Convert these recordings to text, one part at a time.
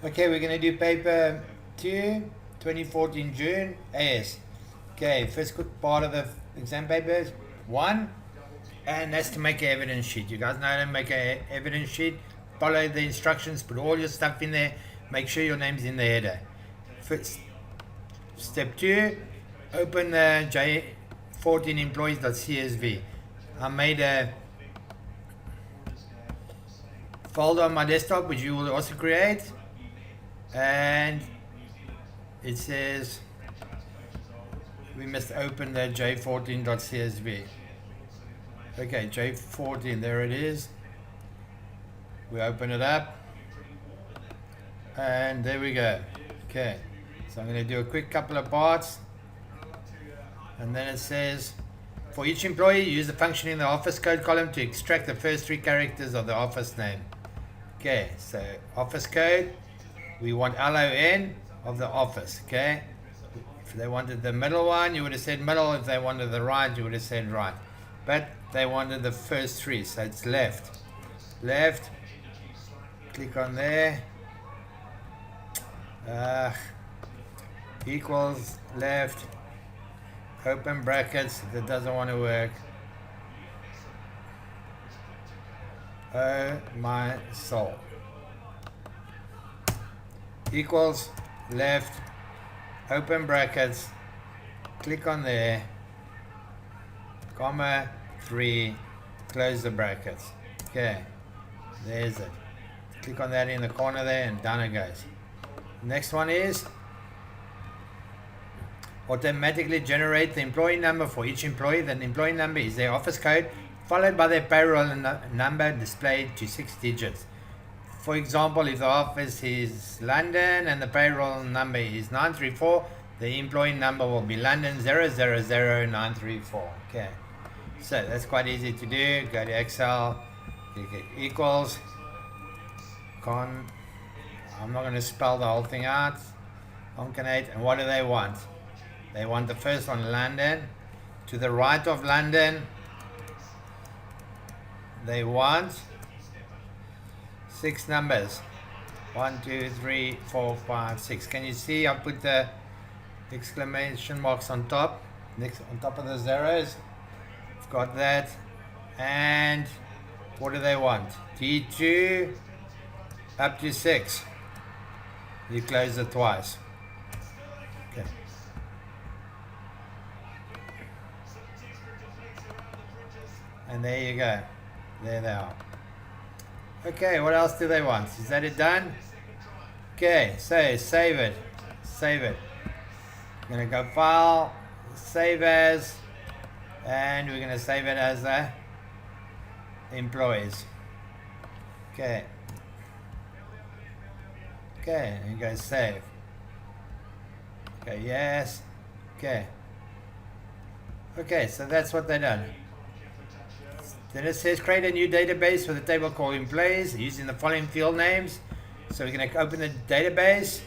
Okay, we're going to do paper 2, 2014 June, AS. Okay, first part of the exam paper is 1, and that's to make an evidence sheet. You guys know how to make an evidence sheet. Follow the instructions, put all your stuff in there, make sure your name's in the header. First, step 2, open the J14 employees.csv. I made a folder on my desktop, which you will also create, and it says we must open the J14.csv. Okay, J14, there it is. We open it up, and there we go. Okay, so I'm going to do a quick couple of parts, and then it says, for each employee, use the function in the office code column to extract the first 3 characters of the office name. Okay, so office code, we want LON of the office, okay? If they wanted the middle one, you would have said middle. If they wanted the right, you would have said right. But they wanted the first 3, so it's left. Left, click on there. Equals left, open brackets, that doesn't want to work. Oh my soul. Equals left, open brackets, click on there, comma 3, close the brackets. Okay, there's it. Click on that in the corner there, and down it goes. Next one is automatically generate the employee number for each employee. The employee number is their office code, followed by their payroll number displayed to 6 digits. For example, if the office is London and the payroll number is 934, the employee number will be London 000934. Okay, so that's quite easy to do. Go to Excel, click equals, I'm not going to spell the whole thing out, concatenate, and what do they want? They want the first one, London. To the right of London, they want 6 numbers. 1, 2, 3, 4, 5, 6. Can you see I put the exclamation marks on top, next on top of the zeros? I've got that. And what do they want? T2 up to 6. You close it twice. Okay. And there you go. There they are. Okay, what else do they want? Is that it done? Okay, so save it. Save it. I'm going to go File, Save As, and we're going to save it as the employees. Okay. Okay, and you go Save. Okay, yes. Okay. Okay, so that's what they've done. Then it says create a new database for the table called employees using the following field names. So we're going to open the database,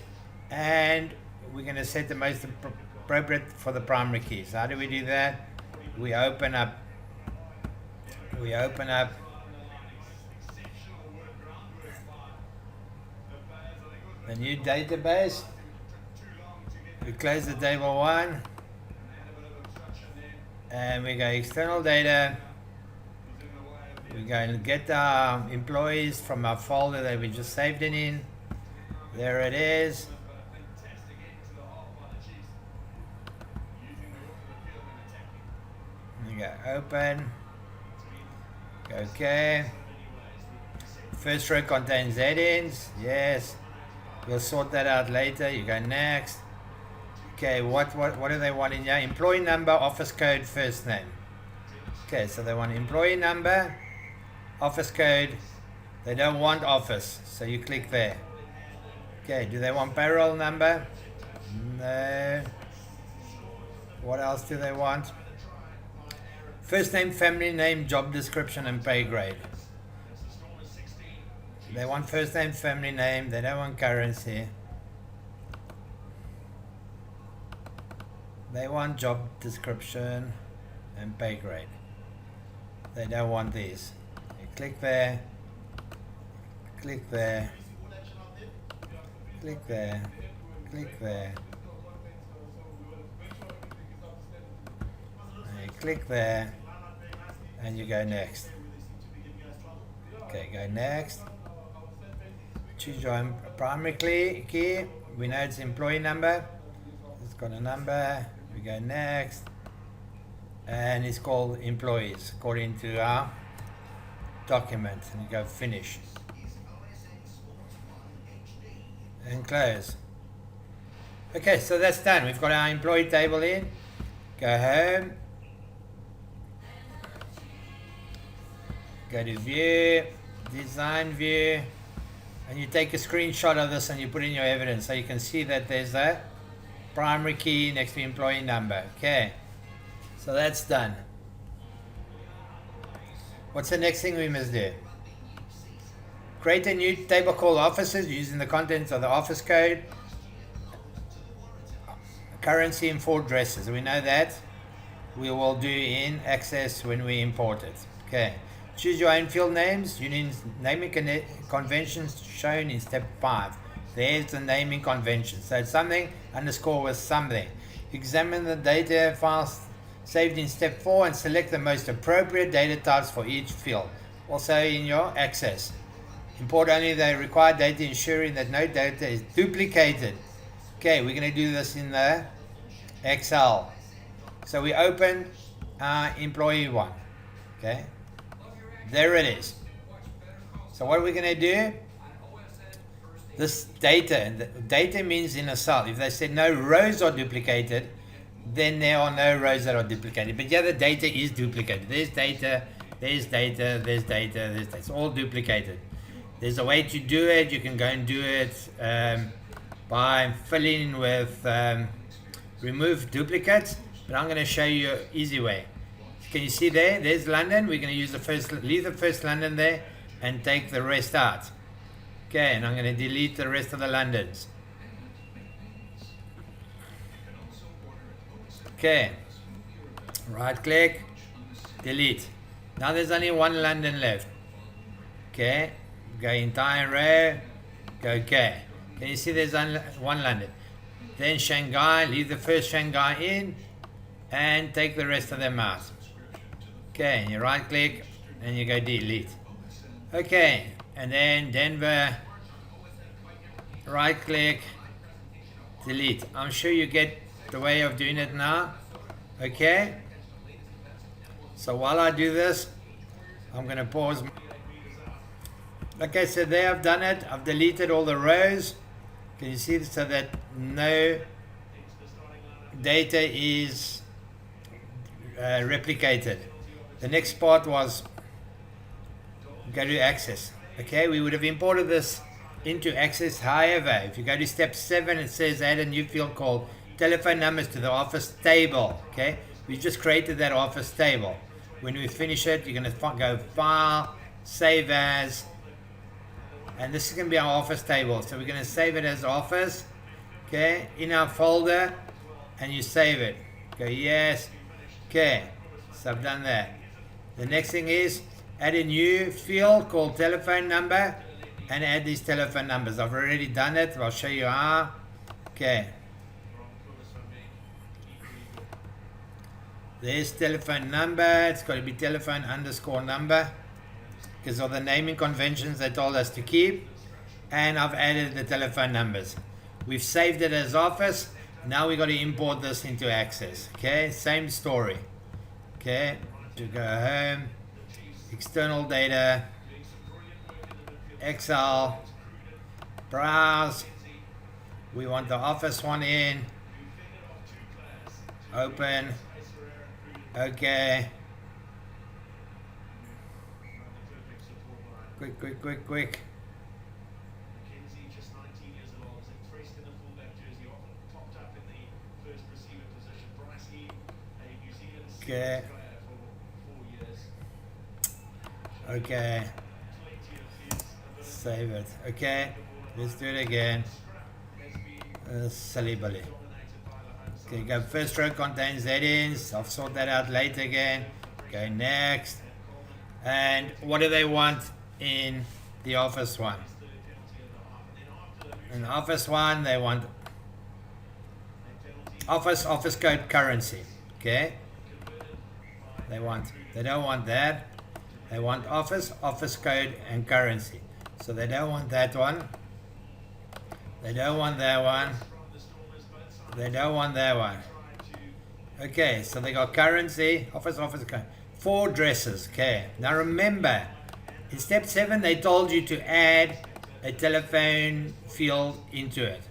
and we're going to set the most appropriate for the primary keys. How do we do that? We open up the new database. We close the table 1, and we go external data. We're going to get our employees from our folder that we just saved it in. There it is. You go open. Okay. First row contains headings. Yes. We'll sort that out later. You go next. Okay, what do they want in here? Employee number, office code, first name. Okay, so they want employee number, office code. They don't want office, so you click there. Okay, do they want payroll number? No. What else do they want? First name, family name, job description, and pay grade. They want first name, family name. They don't want currency. They want job description and pay grade. They don't want these. You click there, click there, click there, and you click there, and you go next. Okay, go next. Choose your primary key. We know it's employee number. It's got a number. We go next. And it's called employees according to our document. And you go finish. And close. Okay, so that's done. We've got our employee table in. Go home. Go to view, design view, and you take a screenshot of this and you put in your evidence so you can see that there's a primary key next to employee number. Okay, so that's done. What's the next thing we must do? Create a new table called offices using the contents of the office code, currency and 4 addresses. We know that we will do in Access when we import it. Okay. Choose your own field names using naming conventions shown in step 5. There's the naming convention. So it's something underscore with something. Examine the data files saved in step 4 and select the most appropriate data types for each field. Also in your Access. Import only the required data, ensuring that no data is duplicated. Okay, we're going to do this in the Excel. So we open our employee one. Okay. There it is. So what are we going to do? This data means in a cell. If they said no rows are duplicated, then there are no rows that are duplicated. But yeah, the data is duplicated. There's data, there's data, there's data, there's data. It's all duplicated. There's a way to do it. You can go and do it by filling with remove duplicates. But I'm going to show you an easy way. Can you see there? There's London. We're going to use leave the first London there and take the rest out. Okay, and I'm going to delete the rest of the Londons. Okay, right click, delete. Now there's only one London left. Okay, go entire row, go okay. Can you see there's one London? Then Shanghai, leave the first Shanghai in and take the rest of them out. Okay, you right click and you go delete. Okay, and then Denver, right click, delete. I'm sure you get the way of doing it now. Okay, so while I do this, I'm going to pause. Okay, so there I've done it. I've deleted all the rows. Can you see so that no data is replicated? The next part was go to Access. Okay, we would have imported this into Access. However, if you go to step 7, it says add a new field called telephone numbers to the office table. Okay, we just created that office table. When we finish it, you're going to go File, Save As, and this is going to be our office table. So we're going to save it as Office. Okay, in our folder, and you save it. Go yes. Okay, so I've done that. The next thing is add a new field called telephone number and add these telephone numbers. I've already done it. I'll show you how. Okay. There's telephone number. It's got to be telephone underscore number because of the naming conventions they told us to keep. And I've added the telephone numbers. We've saved it as Office. Now we've got to import this into Access. Okay, same story. Okay. To go home, external data, Excel, browse. We want the Office one in, open, okay. Quick. Okay. Okay. Save it. Okay. Let's do it again. Silly bully. Okay, go first row contains headings. I'll sort that out later again. Go next. And what do they want in the Office one? And the office one, they want office code currency. Okay. They don't want that. They want office code and currency. So they don't want that one. They don't want that one. They don't want that one. Okay, so they got currency, office code. 4 dresses. Okay. Now remember, in step 7 they told you to add a telephone field into it.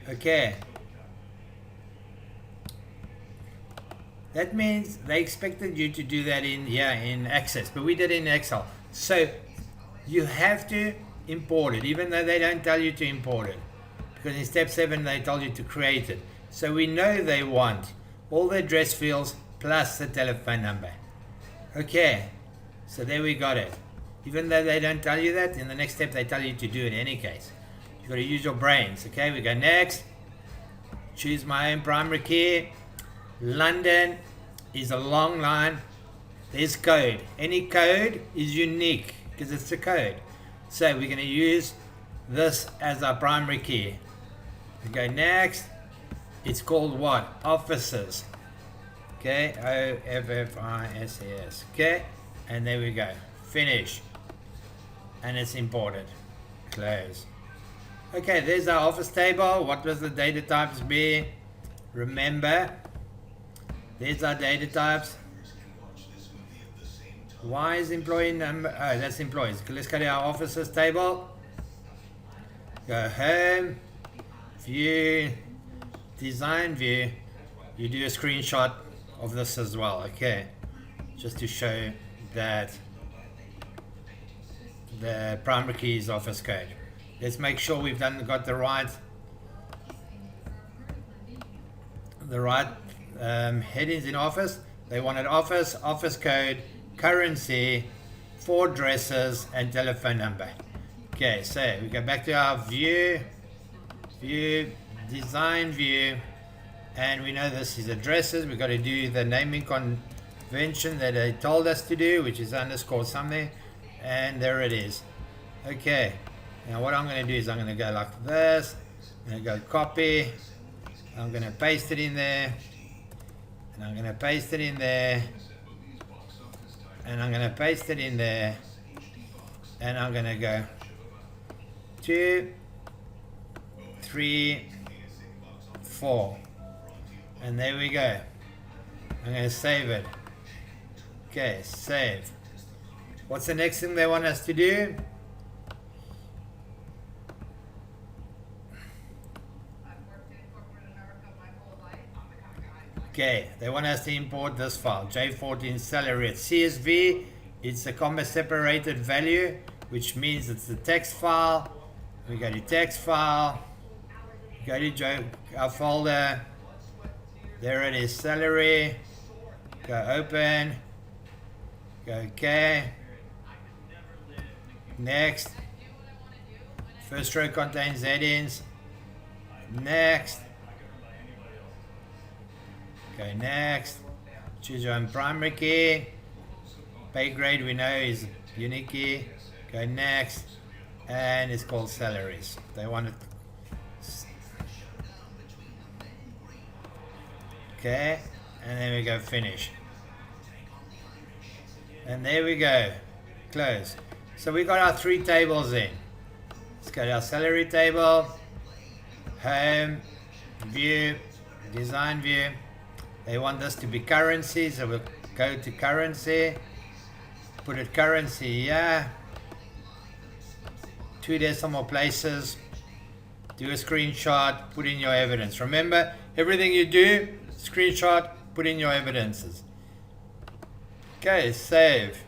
Okay. That means they expected you to do that in Access, but we did it in Excel. So you have to import it, even though they don't tell you to import it. Because in step 7 they told you to create it. So we know they want all the address fields plus the telephone number. Okay, so there we got it. Even though they don't tell you that, in the next step they tell you to do it in any case. You've got to use your brains. Okay, we go next. Choose my own primary key. London is a long line. There's code. Any code is unique because it's a code. So we're going to use this as our primary key. We go next. It's called what? Offices. Okay, OFFICES. Okay, and there we go. Finish. And it's imported. Close. Okay, there's our office table. What was the data types be? Remember, there's our data types. Why is employee number? Oh, that's employees. Let's go to our offices table. Go home, view, design view. You do a screenshot of this as well, okay? Just to show that the primary key is office code. Let's make sure we've got the right headings in office. They wanted office code, currency, 4 dresses, and telephone number. Okay, so we go back to our view, design view, and we know this is addresses. We've got to do the naming convention that they told us to do, which is underscore something, and there it is. Okay, now what I'm going to do is I'm going to go like this. I'm going to go copy. I'm going to paste it in there, and I'm going to paste it in there, and I'm going to paste it in there, and I'm going to go 2, 3, 4, and there we go. I'm going to save it. Okay, save. What's the next thing they want us to do? Okay, they want us to import this file, J14 salary at CSV. It's a comma separated value, which means it's the text file. We go to text file, go to our folder. There it is, salary. Go open. Go OK. Next. First row contains headings. Next. Go next. Choose your own primary key. Pay grade we know is unique key. Go next. And it's called salaries. They want it. Okay. And then we go finish. And there we go. Close. So we got our 3 tables in. Let's go to our salary table. Home. View. Design view. They want this to be currency, so we'll go to currency, put it currency here, 2 decimal places, do a screenshot, put in your evidence. Remember, everything you do, screenshot, put in your evidences. Okay, save.